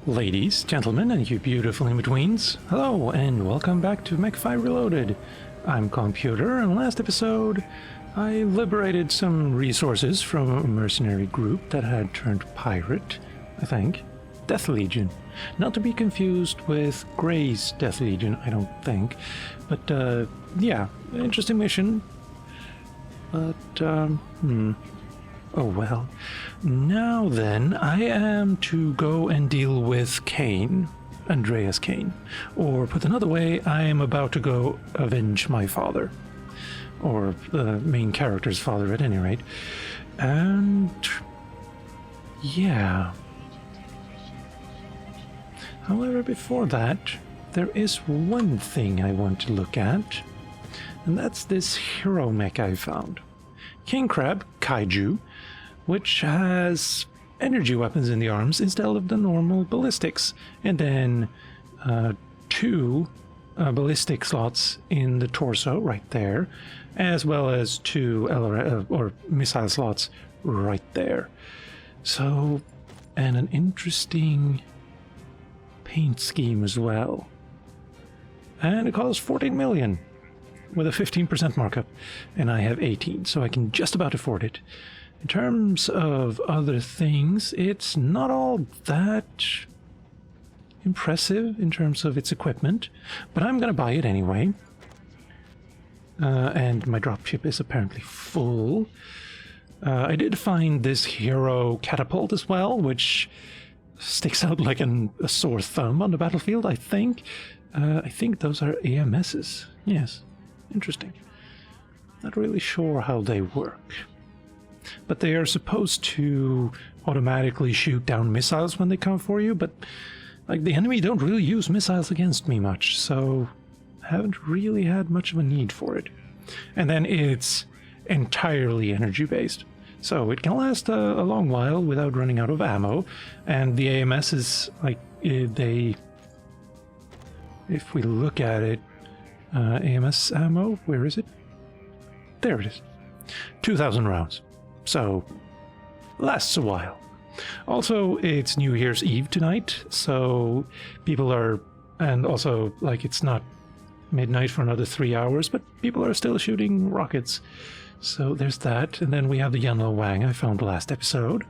Ladies, gentlemen, and you beautiful in-betweens, hello and welcome back to MW5 Reloaded. I'm Calmputer, and last episode I liberated some resources from a mercenary group that had turned pirate, I think. Death Legion. Not to be confused with Grey's Death Legion, I don't think. But, yeah, interesting mission. But, oh well. Now then, I am to go and deal with Kane, Andreas Kane. Or put another way, I am about to go avenge my father. Or the main character's father at any rate. And yeah. However, before that, there is one thing I want to look at. And that's this hero mech I found. King Crab, Kaiju, which has energy weapons in the arms instead of the normal ballistics, and then two ballistic slots in the torso right there, as well as two or missile slots right there. So, and an interesting paint scheme as well. And it costs 14 million with a 15% markup, and I have 18, so I can just about afford it. In terms of other things, it's not all that impressive in terms of its equipment, but I'm gonna buy it anyway. And my dropship is apparently full. I did find this hero catapult as well, which sticks out like a sore thumb on the battlefield, I think. I think those are AMSs. Yes, interesting. Not really sure how they work. But they are supposed to automatically shoot down missiles when they come for you, but like the enemy don't really use missiles against me much, so haven't really had much of a need for it. And then it's entirely energy based, so it can last a long while without running out of ammo, and the AMS is like if we look at it, AMS ammo, where is it? There it is. 2,000 rounds. So, lasts a while. Also, it's New Year's Eve tonight, so people are, and also, like, it's not midnight for another 3 hours, but people are still shooting rockets. So there's that, and then we have the Yanlo Wang I found last episode.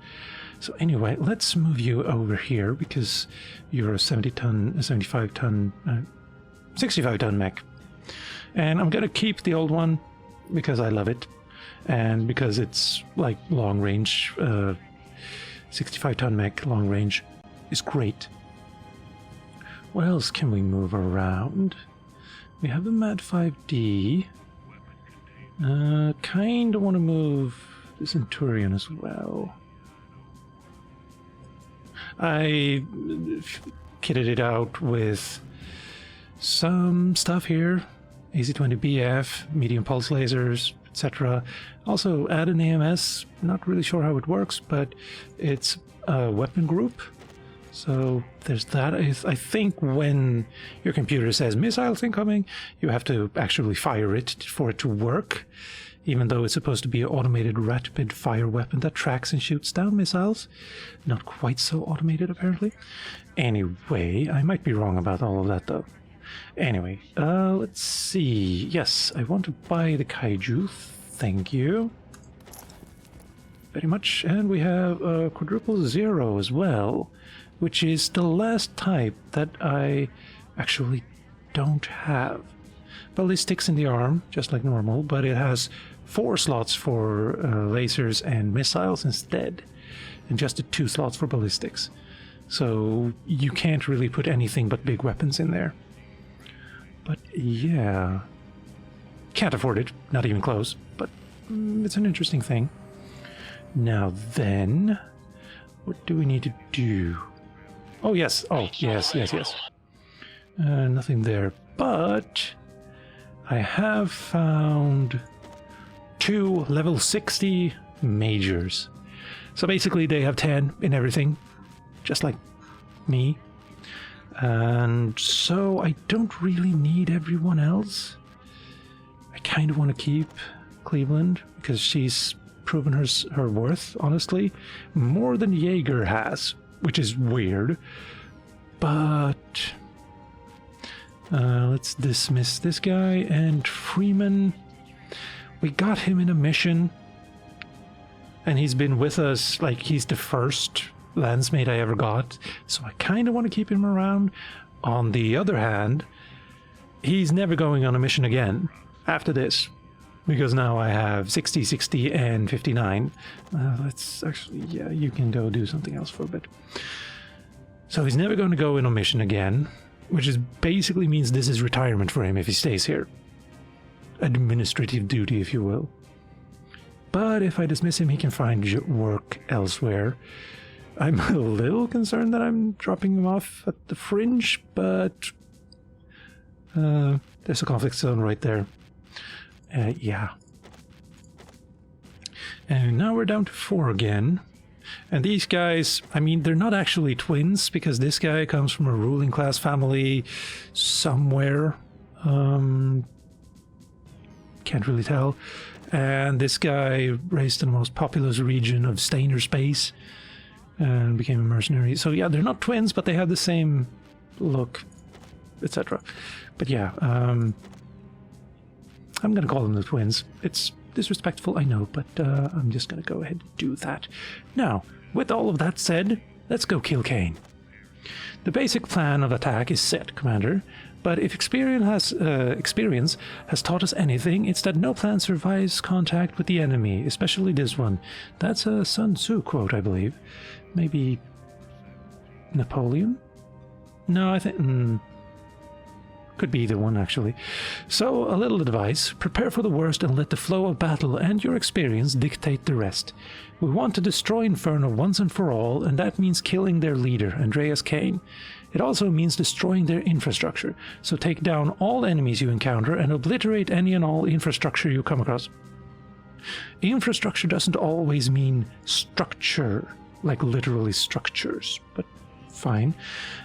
So anyway, let's move you over here, because you're a 65-ton mech. And I'm gonna keep the old one, because I love it. And because it's like long range, 65-ton mech long range is great. What else can we move around? We have the Mad 5D. Kinda want to move the Centurion as well. I kitted it out with some stuff here. AC-20BF, medium pulse lasers, etc. Also add an AMS, not really sure how it works, but it's a weapon group. So there's that. I think when your computer says missiles incoming, you have to actually fire it for it to work, even though it's supposed to be an automated rapid fire weapon that tracks and shoots down missiles. Not quite so automated, apparently. Anyway, I might be wrong about all of that, though. Anyway, let's see. Yes, I want to buy the Kaiju. Thank you very much. And we have a quadruple zero as well, which is the last type that I actually don't have. Ballistics in the arm, just like normal, but it has 4 slots for lasers and missiles instead, and just the 2 slots for ballistics. So you can't really put anything but big weapons in there. But yeah, can't afford it, not even close, but it's an interesting thing. Now then, what do we need to do? Oh yes, yes. Nothing there, but I have found 2 level 60 majors. So basically they have 10 in everything, just like me. And so I don't really need everyone else. I kind of want to keep Cleveland because she's proven her worth, honestly, more than Jaeger has, which is weird. but let's dismiss this guy. And Freeman, we got him in a mission, and he's been with us, like, he's the first Lancemate I ever got, so I kind of want to keep him around. On the other hand, he's never going on a mission again after this, because now I have 60, 60, and 59. Let's actually, yeah, you can go do something else for a bit. So he's never going to go in a mission again, which is basically means this is retirement for him if he stays here. Administrative duty, if you will. But if I dismiss him, he can find work elsewhere. I'm a little concerned that I'm dropping him off at the fringe, but there's a conflict zone right there. Yeah. And now we're down to 4 again. And these guys, I mean, they're not actually twins, because this guy comes from a ruling class family somewhere. Can't really tell. And this guy raised in the most populous region of Stainer space and became a mercenary. So yeah, they're not twins, but they have the same look, etc. But yeah, I'm gonna call them the twins. It's disrespectful, I know, but I'm just gonna go ahead and do that. Now, with all of that said, let's go kill Kane. The basic plan of attack is set, Commander, but if experience has taught us anything, it's that no plan survives contact with the enemy, especially this one. That's a Sun Tzu quote, I believe. Maybe Napoleon? No, I think... could be either one, actually. So, a little advice. Prepare for the worst and let the flow of battle and your experience dictate the rest. We want to destroy Inferno once and for all, and that means killing their leader, Andreas Kane. It also means destroying their infrastructure, so take down all enemies you encounter and obliterate any and all infrastructure you come across. Infrastructure doesn't always mean structure, like literally structures, but fine.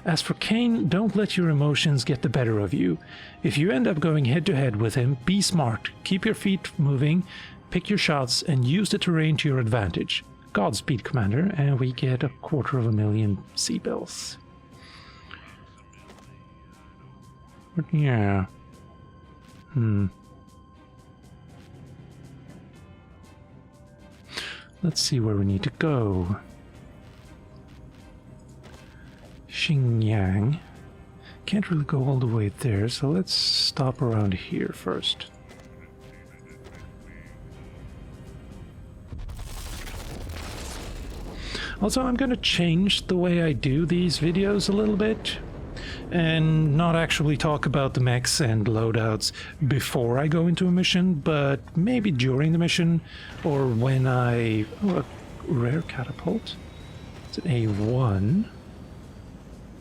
As for Kane, don't let your emotions get the better of you. If you end up going head-to-head with him, be smart, keep your feet moving, pick your shots, and use the terrain to your advantage. Godspeed, Commander, and we get 250,000 sea bells. Yeah. Let's see where we need to go. Xinjiang. Can't really go all the way there, so let's stop around here first. Also, I'm going to change the way I do these videos a little bit, and not actually talk about the mechs and loadouts before I go into a mission, but maybe during the mission, or when I... Oh, a rare catapult. It's an A1.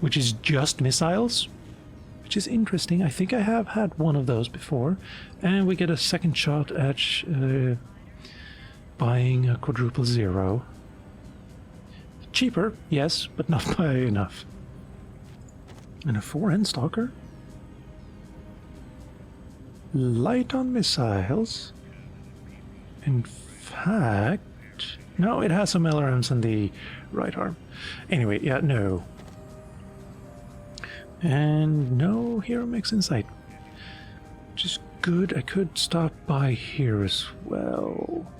Which is just missiles, which is interesting. I think I have had one of those before. And we get a second shot at buying a quadruple zero. Cheaper, yes, but not by enough. And a 4N stalker? Light on missiles. In fact... No, it has some LRMs on the right arm. Anyway, yeah, no. And no hero mechs in sight. Which is good. I could stop by here as well.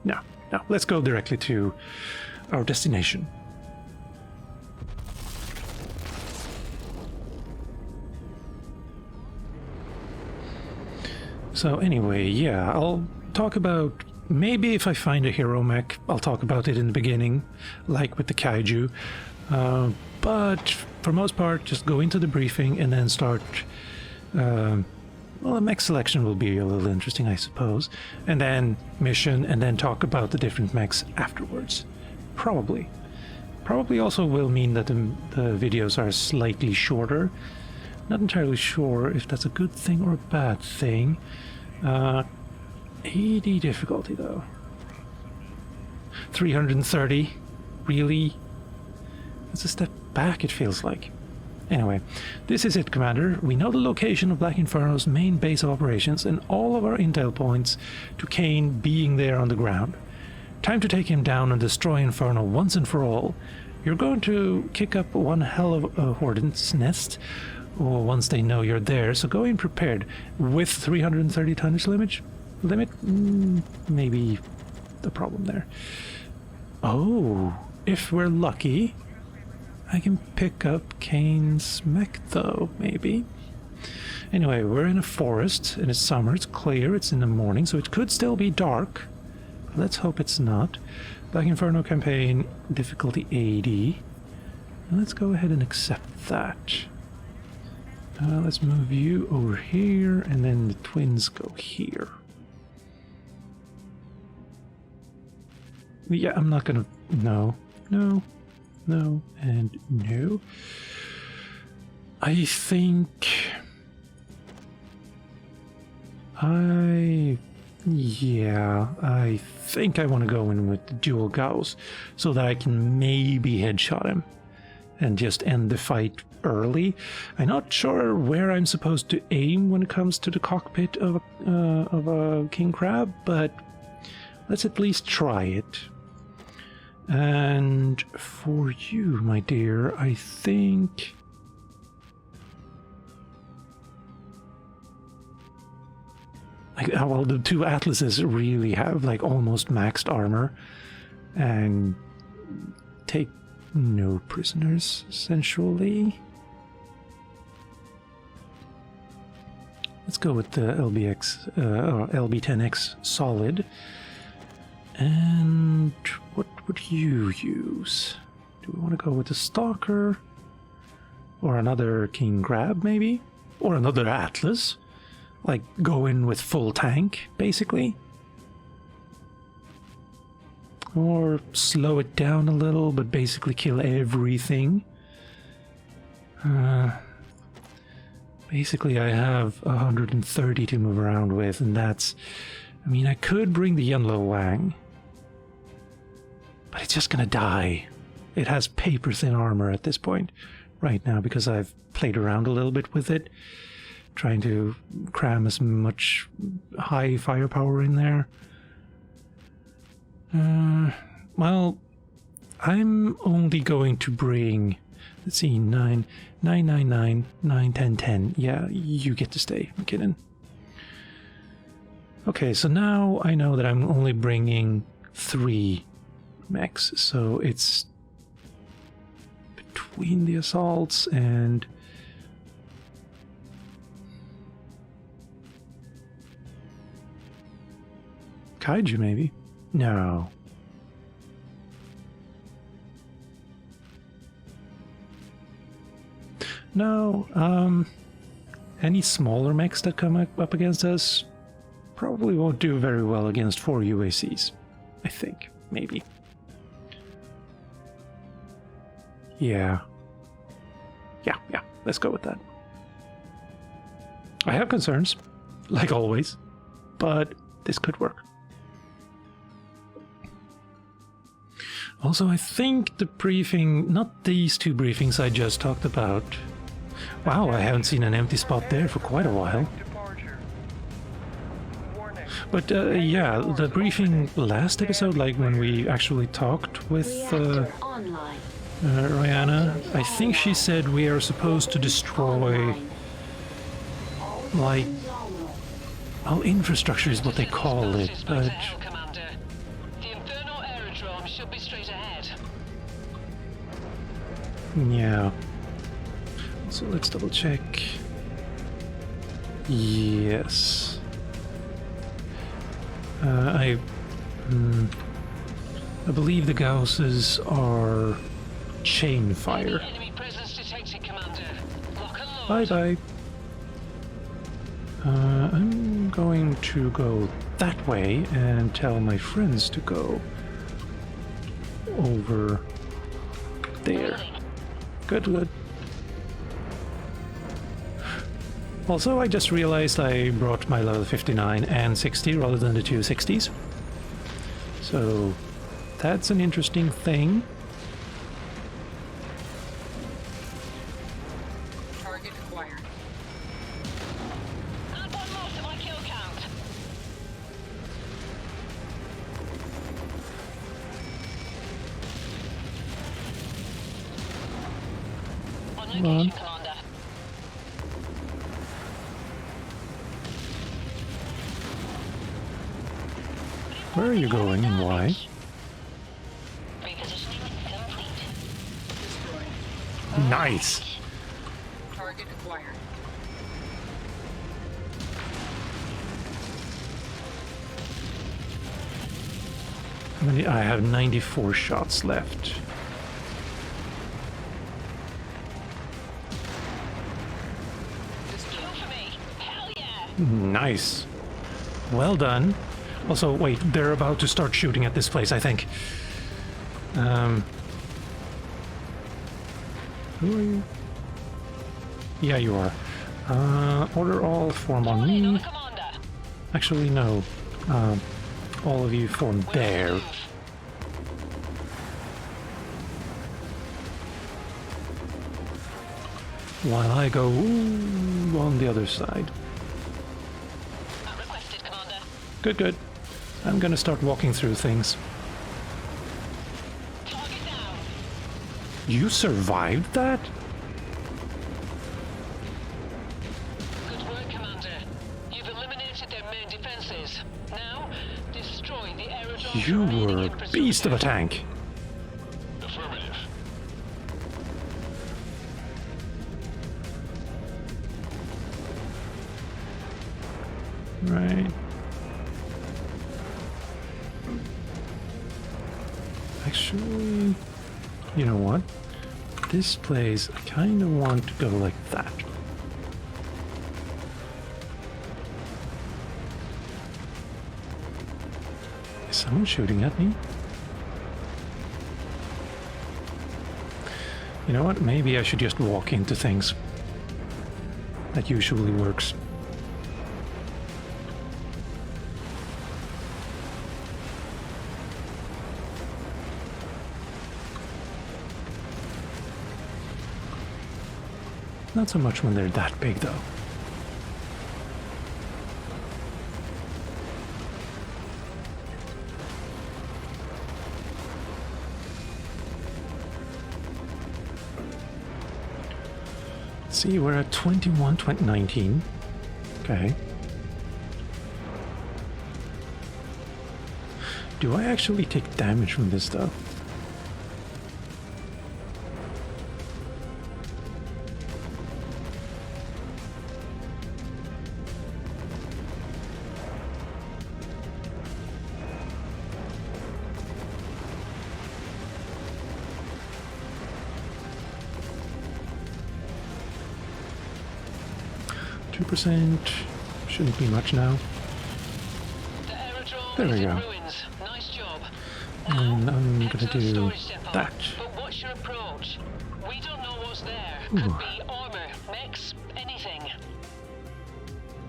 No, let's go directly to our destination. So anyway, yeah, I'll talk about... Maybe if I find a hero mech, I'll talk about it in the beginning, like with the Kaiju. But for most part, just go into the briefing and then start... well, the Mech Selection will be a little interesting, I suppose. And then mission, and then talk about the different mechs afterwards. Probably. Probably also will mean that the videos are slightly shorter. Not entirely sure if that's a good thing or a bad thing. 80 difficulty, though. 330? Really? It's a step back, it feels like. Anyway, this is it, Commander. We know the location of Black Inferno's main base of operations and all of our intel points to Kane being there on the ground. Time to take him down and destroy Inferno once and for all. you're going to kick up one hell of a hornet's nest once they know you're there, so go in prepared. With 330 tonnage limit? Maybe the problem there. Oh, if we're lucky, I can pick up Kane's mech though, maybe. Anyway, we're in a forest, and it's summer, it's clear, it's in the morning, so it could still be dark. Let's hope it's not. Black Inferno campaign, difficulty 80. Let's go ahead and accept that. Let's move you over here, and then the twins go here. Yeah, I'm not gonna... No, no, no, and no. I think... Yeah, I think I want to go in with the dual Gauss so that I can maybe headshot him and just end the fight early. I'm not sure where I'm supposed to aim when it comes to the cockpit of a king crab, but let's at least try it. And for you, my dear, I think... well, the two Atlases really have like almost maxed armor and take no prisoners, essentially. Let's go with the LB10X solid. And what would you use? Do we want to go with the Stalker? Or another King Crab, maybe? Or another Atlas? Like, go in with full tank, basically? Or slow it down a little, but basically kill everything? Basically, I have 130 to move around with, and that's... I mean, I could bring the Yunlo Wang, but it's just gonna die. It has paper-thin armor at this point, right now, because I've played around a little bit with it, trying to cram as much high firepower in there. Well, I'm only going to bring, let's see, 9, 9, 9, 9, 9, 10, 10. Yeah, you get to stay. I'm kidding. Okay, so now I know that I'm only bringing 3 mechs, so it's between the assaults and... Kaiju, maybe? No. No, any smaller mechs that come up against us probably won't do very well against 4 UACs. I think. Maybe. Yeah. Yeah, let's go with that. I have concerns, like always, but this could work. Also, I think the briefing, not these 2 briefings I just talked about. Wow, I haven't seen an empty spot there for quite a while. But yeah, the briefing last episode, like when we actually talked with Rihanna, I think she said we are supposed to destroy, like, well, infrastructure is what they call it, but... Yeah. So let's double check. Yes. I believe the Gausses are chain fire. Bye-bye. I'm going to go that way and tell my friends to go over there. Good. Also, I just realized I brought my level 59 and 60 rather than the 2 60s. So, that's an interesting thing. Target acquired. I've got most of my kill count. On Come on. location, Commander. Where are you going and why? Repositioning complete. Nice! Target acquired. How many? I have 94 shots left. Go for me. Hell yeah. Nice. Well done. Also, wait, they're about to start shooting at this place, I think. Who are you? Yeah, you are. Order all form on Calling on me. the Commander. Actually, no. All of you form there. Move. While I go on the other side. At requested, Commander. Good, good. I'm gonna start walking through things. Target down. You survived that? Good work, Commander. You've eliminated their main defenses. Now, destroy the aerodrome. You remaining were in a pursuit. beast of a tank. Affirmative. Right. Actually, you know what? This place, I kind of want to go like that. Is someone shooting at me? You know what? Maybe I should just walk into things. That usually works. Not so much when they're that big, though. See, we're at 21, 19. Okay. Do I actually take damage from this, though? Shouldn't be much now. The aerodrome There we is in go. ruins. Nice job. And I'm head gonna to the do storage depot. that. But what's your approach? We don't know what's there. Could Ooh. be armor, mechs, anything.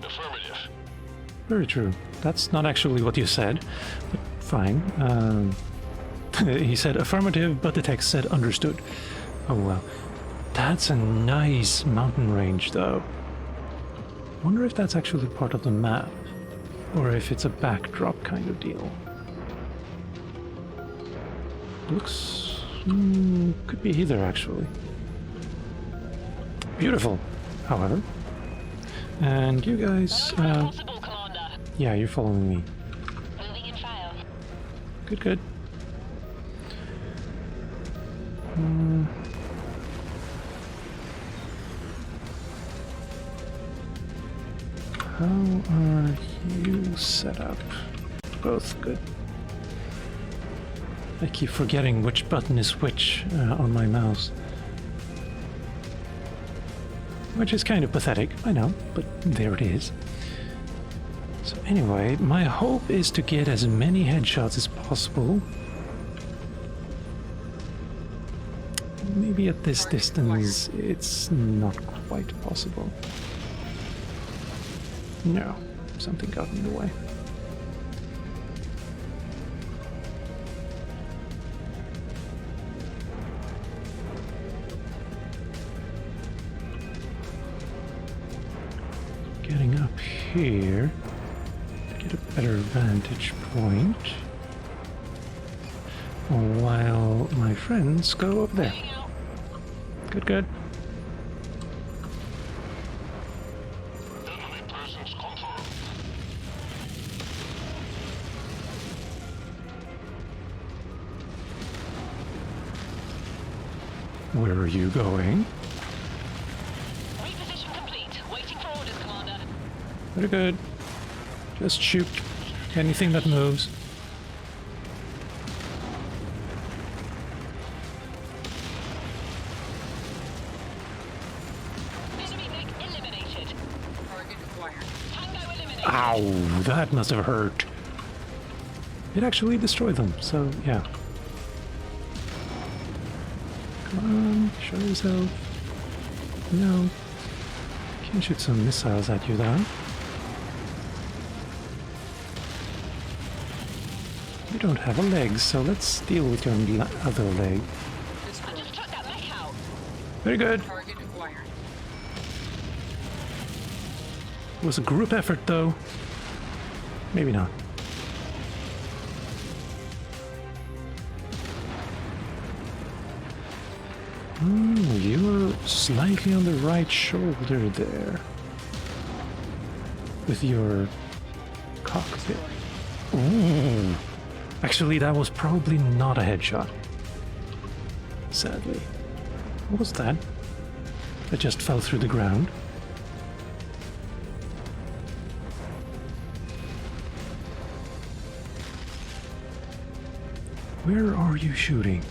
Affirmative. Very true. That's not actually what you said, but fine. He said affirmative, but the text said understood. Oh well. That's a nice mountain range, though. Wonder if that's actually part of the map, or if it's a backdrop kind of deal. Looks... could be either, actually. Beautiful, however. And you guys... Possible, Commander. yeah, you're following me. Moving in file. Good, good. How are you set up? Both good. I keep forgetting which button is which on my mouse. Which is kind of pathetic, I know, but there it is. So anyway, my hope is to get as many headshots as possible. Maybe at this distance it's not quite possible. No, something got in the way. Getting up here to get a better vantage point while my friends go up there. Good, good. Where are you going? Reposition complete. Waiting for orders, Commander. Very good. Just shoot anything that moves. Enemy mech eliminated. Target acquired. Tango eliminated. Ow, that must have hurt. It actually destroyed them, so yeah. Come on, show yourself. No. Can shoot some missiles at you though. You don't have a leg, so let's deal with your other leg. I Destroyed. just took that mech out. Very good. Target acquired. It was a group effort though. Maybe not. Oh, you were slightly on the right shoulder there. With your cockpit. Ooh. Actually, that was probably not a headshot. Sadly. What was that? That just fell through the ground. Where are you shooting?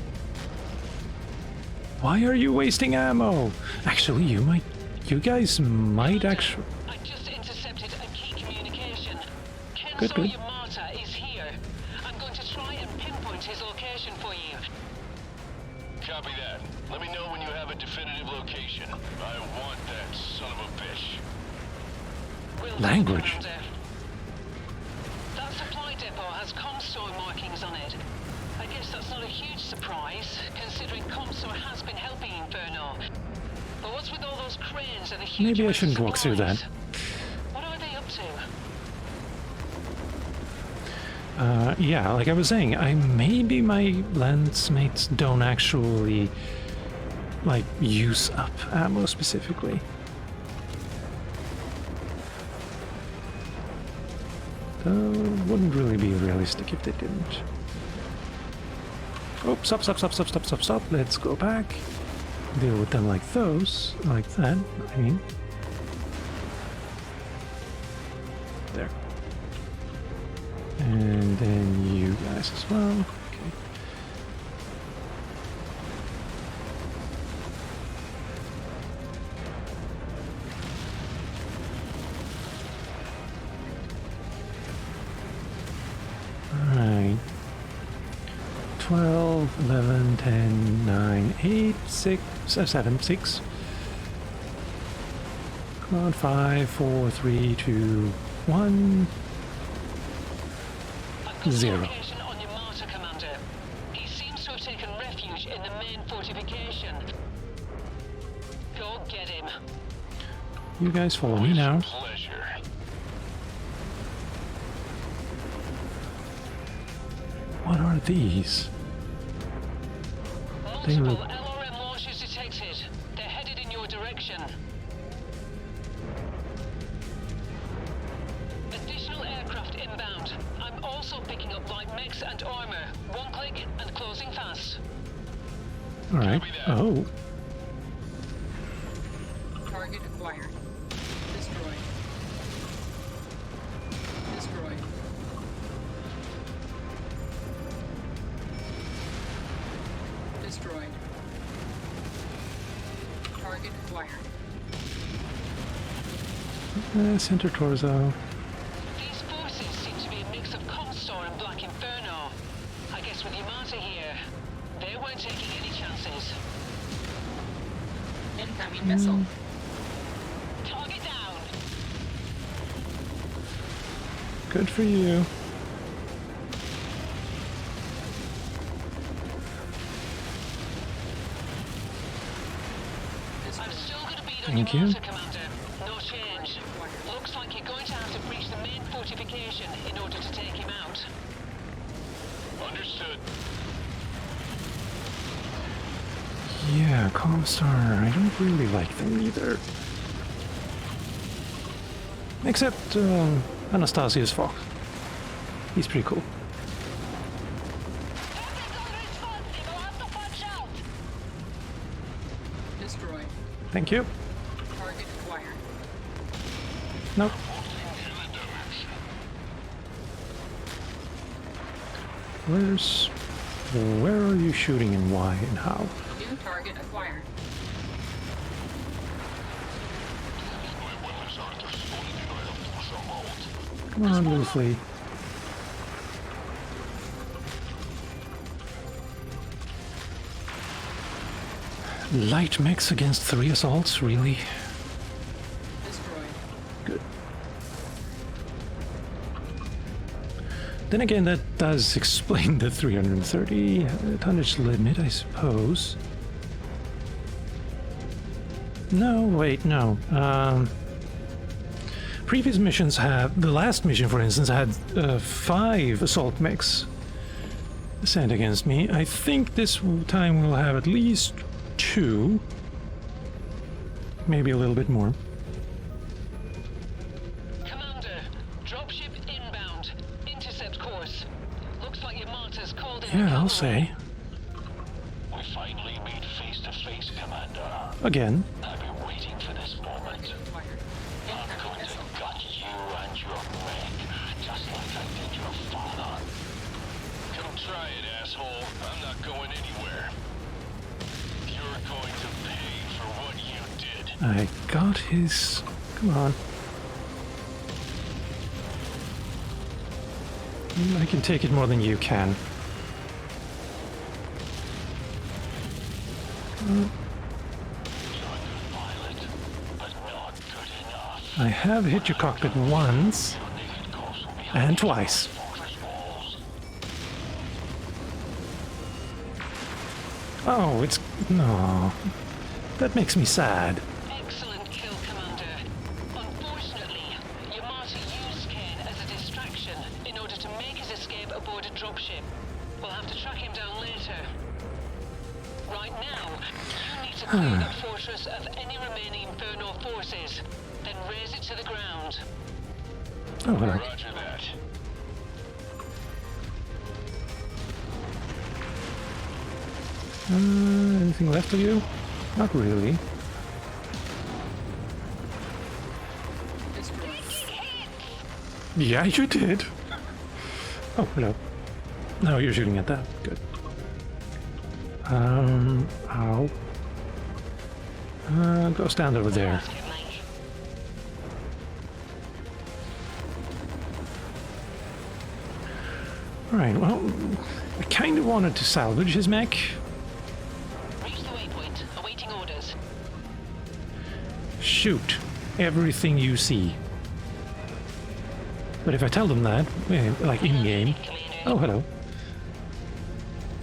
Why are you wasting ammo? Actually, you guys might actually... I just intercepted a key communication. Good, good. Yamata is here. I'm going to try and pinpoint his location for you. Copy that. Let me know when you have a definitive location. I want that son of a bitch. Will do, Language. Commander. That supply depot has Comstore markings on it. I guess that's not a huge surprise, considering Comstore has been helping Inferno. But what's with all those cranes and the huge Maybe I amounts of shouldn't walk through that. supplies? What are they up to? Yeah, like I was saying, maybe my Lancemates don't actually, like, use up ammo specifically. Though, wouldn't really be realistic if they didn't. Oh, stop. Let's go back. Deal with them like those, like that, I mean. There. And then you guys as well. Okay. Alright. 12, 11, 10, 9, 8, 6, 7, 6. Come on, 5, 4, 3, 2, 1. I've got Zero. a location on Yamata, Commander. He seems to have taken refuge in the main fortification. Go get him. You guys follow me now. Pleasure. What are these? They Multiple look... LRM launches detected. They're headed in your direction. Additional aircraft inbound. I'm also picking up light mechs and armor. One click and closing fast. Alright. Copy that. Oh. Target acquired. Destroyed. Destroyed. Destroyed. Target acquired. Center torso. These forces seem to be a mix of Comstor and Black Inferno. I guess with Yamata here, they weren't taking any chances. Incoming missile. Target down. Good for you. I'm still going to beat on Thank you. Yamata, Commander. No change. Looks like you're going to have to breach the main fortification in order to take him out. Understood. Yeah, Comstar. I don't really like them either. Except Anastasius Fox. He's pretty cool. Destroyed. Thank you. Target acquired. Nope. Where are you shooting and why and how? New target acquired. Come on, Wolfley. Light mix against 3 assaults, really? Destroyed. Good. Then again, that does explain the 330 tonnage limit, I suppose. No, wait, no. Previous missions have... The last mission, for instance, had 5 assault mechs sent against me. I think this time we'll have at least 2. Maybe a little bit more. Commander, dropship inbound. Intercept course. Looks like your martyr's called in. Yeah, I'll say. We finally meet face to face, Commander. Again. I've been waiting for this moment. Target acquired. I'm Incoming going missile. to gut you and your mech, just like I did your father. Come try it, asshole. I'm not going anywhere. You're going to pay for what you did. I got his... Come on. I can take it more than you can. You're a good pilot, but not good enough. I have hit your cockpit once Your naked corpse will be and twice. fortress walls. Oh, it's... No. That makes me sad. Excellent kill, Commander. Unfortunately, your martyr used Kane as a distraction in order to make his escape aboard a dropship. We'll have to track him down later. Right now, you need to clear the fortress of any remaining Infernal forces, then raise it to the ground. Oh, hello. Roger that. Anything left of you? Not really. Destroyed. Yeah, you did. Oh, hello. No, you're shooting at that. Good. Ow. Go stand over there. Alright, well, I kind of wanted to salvage his mech. Reach the waypoint, awaiting orders. Shoot everything you see. But if I tell them that, like in-game, oh, hello,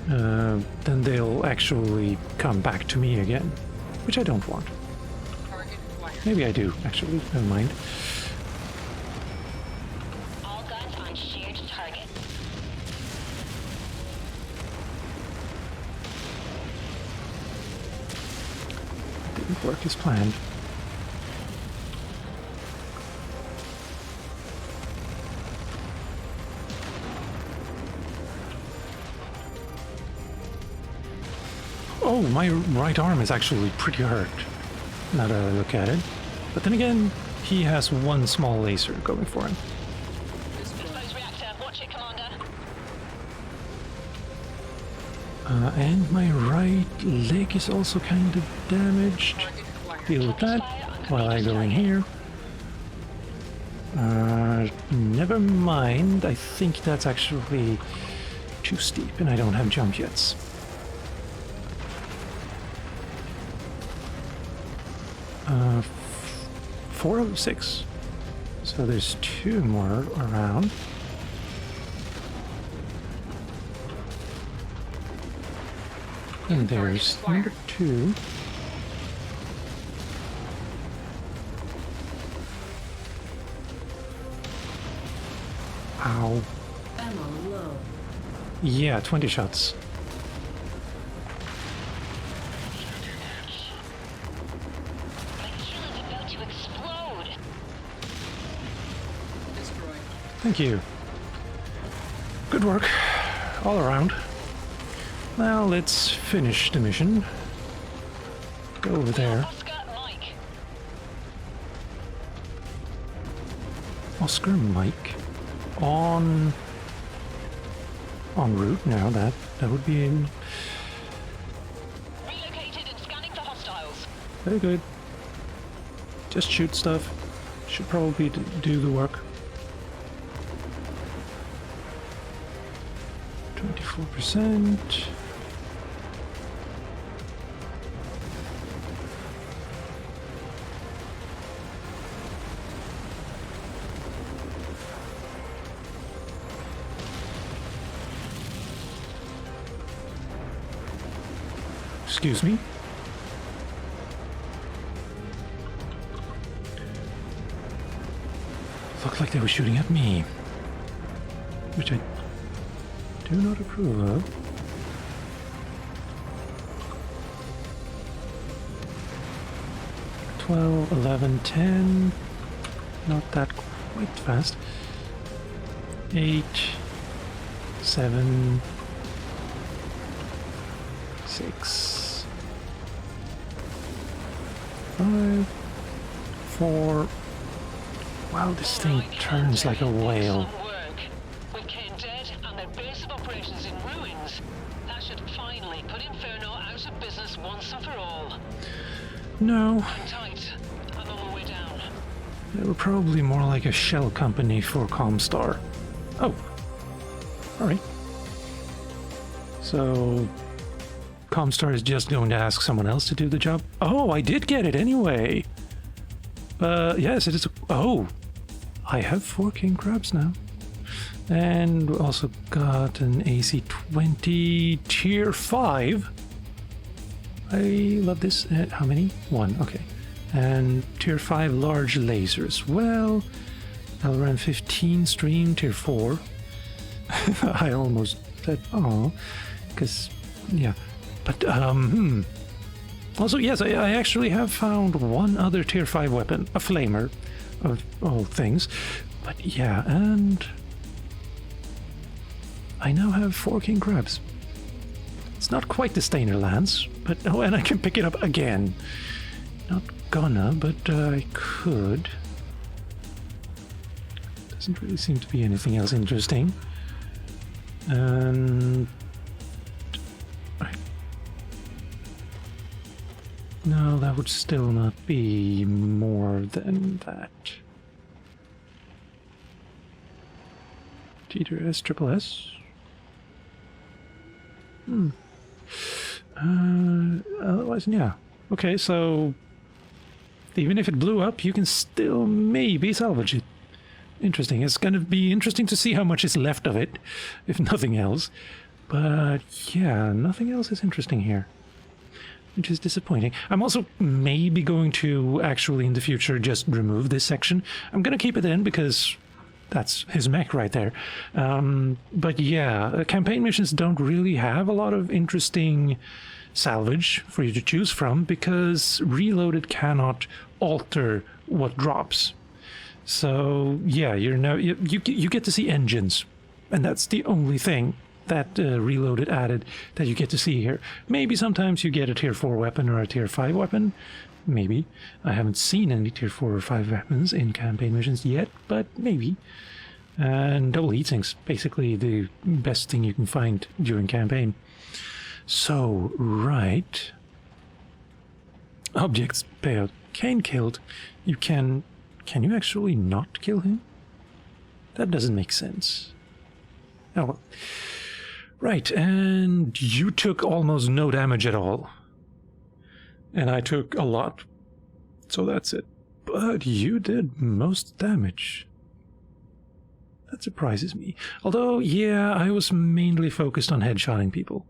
then they'll actually come back to me again, which I don't want. Target acquired. Maybe I do, actually, never mind. All guns on shared target. Didn't work as planned. Oh, my right arm is actually pretty hurt, now that I look at it. But then again, he has one small laser going for him. Destroyed. Exposed reactor, watch it, Commander. And my right leg is also kind of damaged. Target acquired. Deal with that while I go in here. Never mind. I think that's actually too steep and I don't have jump jets. Uh, 4 of 6. So there's 2 more around. And there's number 2. Ow. Ammo low. Yeah, 20 shots. My kill is about to explode. Destroyed. Thank you. Good work, all around. Now let's finish the mission. go over there. Oscar, Mike. Oscar Mike on route now. That would be Relocated and scanning for hostiles. very good. Just shoot stuff. Should probably do the work. 24%. Excuse me. Looked like they were shooting at me, which I do not approve of. $12, $11, $10. Not that quite fast. 8, 7, 6, 5, 4. Wow, this thing turns like a whale. Excellent work. With Kane dead and their base of operations in ruins, that should finally put Inferno out of business once and for all. No, Hang tight. I'm on my way down. they were probably more like a shell company for Comstar. Oh, alright. So, Comstar is just going to ask someone else to do the job? Oh, I did get it anyway! Yes, it is. Oh, I have 4 king crabs now. And we also got an AC-20 tier 5. I love this. How many? 1, okay. And tier 5 large lasers. Well, LRAM 15 stream tier 4. I almost said, oh, because, yeah. But, Also, yes, I actually have found one other tier 5 weapon, a flamer, of all things. But yeah, and I now have 4 king crabs. It's not quite the Stainer Lance, but oh, and I can pick it up again. Not gonna, but I could. Doesn't really seem to be anything else interesting. And no, that would still not be more than that. TTRulez. Otherwise, yeah. Okay, so even if it blew up, you can still maybe salvage it. Interesting. It's going to be interesting to see how much is left of it, if nothing else. But yeah, nothing else is interesting here, which is disappointing. I'm also maybe going to actually in the future just remove this section. I'm going to keep it in because that's his mech right there. But yeah, campaign missions don't really have a lot of interesting salvage for you to choose from because Reloaded cannot alter what drops. So yeah, you get to see engines, and that's the only thing that Reloaded added that you get to see here. Maybe sometimes you get a tier 4 weapon or a tier 5 weapon. Maybe. I haven't seen any tier 4 or 5 weapons in campaign missions yet, but maybe. And double heatsinks, basically the best thing you can find during campaign. So, right. Objects, payout. Kane killed. Can you actually not kill him? That doesn't make sense. Oh well. Right, and you took almost no damage at all. And I took a lot. So that's it. But you did most damage. That surprises me. Although, yeah, I was mainly focused on headshotting people.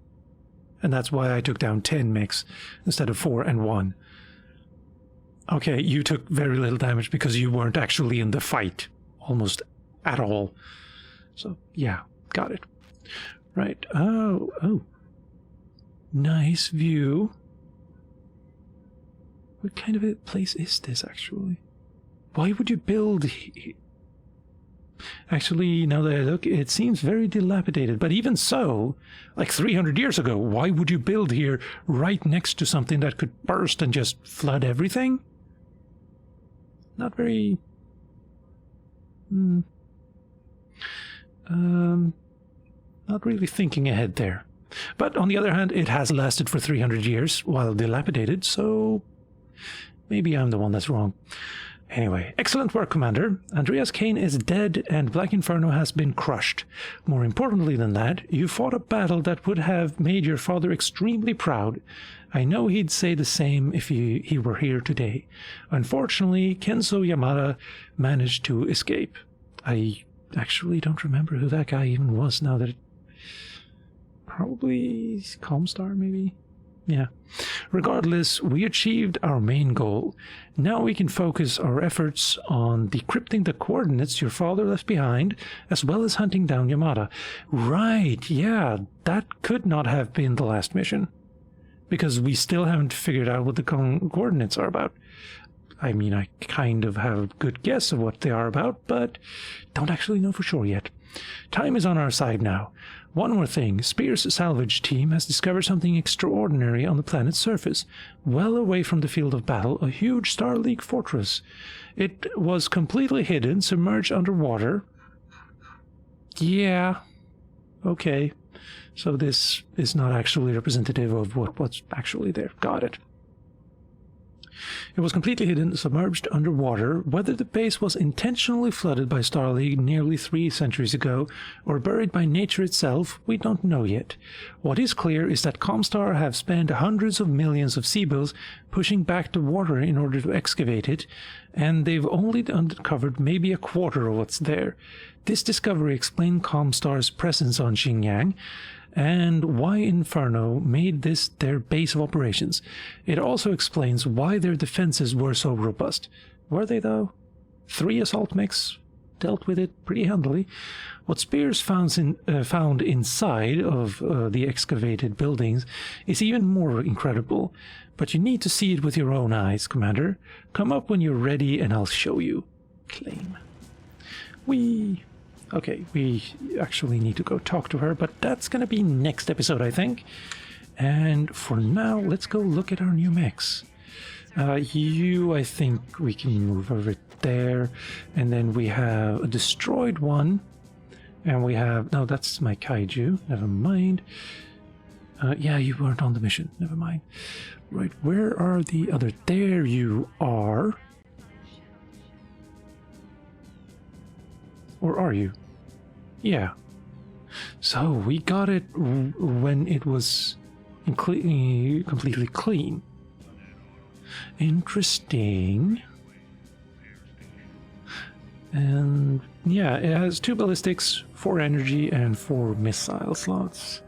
And that's why I took down 10 mechs instead of 4 and 1. Okay, you took very little damage because you weren't actually in the fight. Almost at all. So, yeah, got it. Right. Oh. Nice view. What kind of a place is this, actually? Why would you build... Actually, now that I look, it seems very dilapidated. But even so, like 300 years ago, why would you build here right next to something that could burst and just flood everything? Not very... not really thinking ahead there. But on the other hand, it has lasted for 300 years while dilapidated, so maybe I'm the one that's wrong. Anyway, excellent work, Commander. Andreas Kane is dead and Black Inferno has been crushed. More importantly than that, you fought a battle that would have made your father extremely proud. I know he'd say the same if he were here today. Unfortunately, Kenzo Yamada managed to escape. I actually don't remember who that guy even was now that probably Calmstar, maybe? Yeah. Regardless, we achieved our main goal. Now we can focus our efforts on decrypting the coordinates your father left behind, as well as hunting down Yamada. Right, yeah, that could not have been the last mission. Because we still haven't figured out what the coordinates are about. I mean, I kind of have a good guess of what they are about, but don't actually know for sure yet. Time is on our side now. One more thing, Spear's salvage team has discovered something extraordinary on the planet's surface. Well away from the field of battle, a huge Star League fortress. It was completely hidden, submerged underwater. Yeah, okay. So this is not actually representative of what's actually there. Got it. It was completely hidden, submerged underwater. Whether the base was intentionally flooded by Star League nearly 3 centuries ago, or buried by nature itself, we don't know yet. What is clear is that Comstar have spent hundreds of millions of Seabills pushing back the water in order to excavate it, and they've only uncovered maybe a quarter of what's there. This discovery explained Comstar's presence on Xinjiang, and why Inferno made this their base of operations. It also explains why their defenses were so robust. Were they, though? 3 assault mechs dealt with it pretty handily. What Spears found inside of the excavated buildings is even more incredible, but you need to see it with your own eyes, Commander. Come up when you're ready and I'll show you. Claim. Okay, we actually need to go talk to her, but that's going to be next episode, I think. And for now, let's go look at our new mechs. I think we can move over there. And then we have a destroyed one. And we have... No, that's my Kaiju. Never mind. Yeah, you weren't on the mission. Never mind. Right, where are the other... There you are. Or are you? Yeah. So we got it when it was completely clean. Interesting. And yeah, it has 2 ballistics, 4 energy, and 4 missile slots.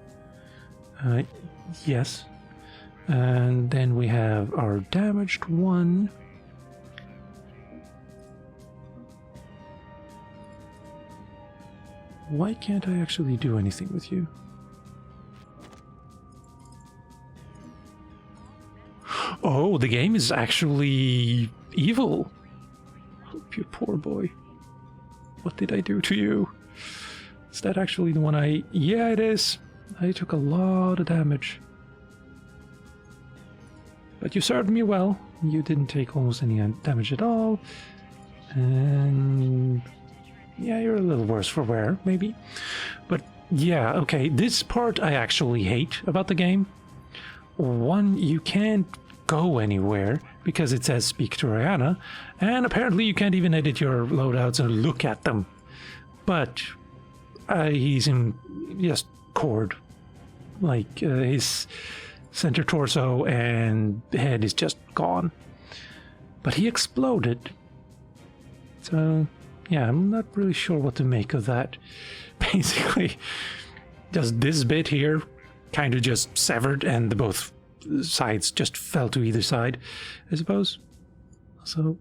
Yes. And then we have our damaged one. Why can't I actually do anything with you? Oh, the game is actually evil. You poor boy. What did I do to you? Is that actually the one I... Yeah, it is. I took a lot of damage. But you served me well. You didn't take almost any damage at all. And... yeah, you're a little worse for wear, maybe. But yeah, okay, this part I actually hate about the game. One, you can't go anywhere because it says speak to Rihanna, and apparently you can't even edit your loadouts and look at them. But he's in just cord. Like his center torso and head is just gone. But he exploded. So... yeah, I'm not really sure what to make of that. Basically, just this bit here kind of just severed and the both sides just fell to either side, I suppose. So,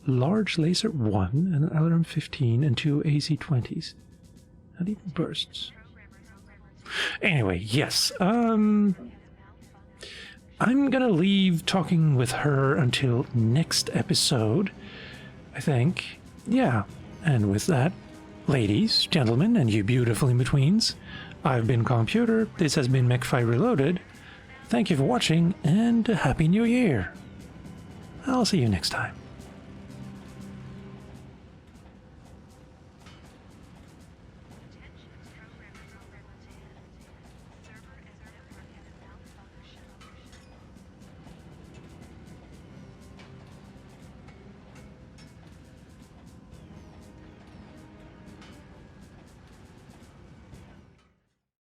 large laser 1, an LRM 15, and 2 AC-20s. Not even bursts. Anyway, yes. I'm gonna leave talking with her until next episode, I think. Yeah. And with that, Ladies, gentlemen, and you beautiful in-betweens, I've been Calmputer, this has been MW5 Reloaded. Thank you for watching, and a Happy New Year! I'll see you next time.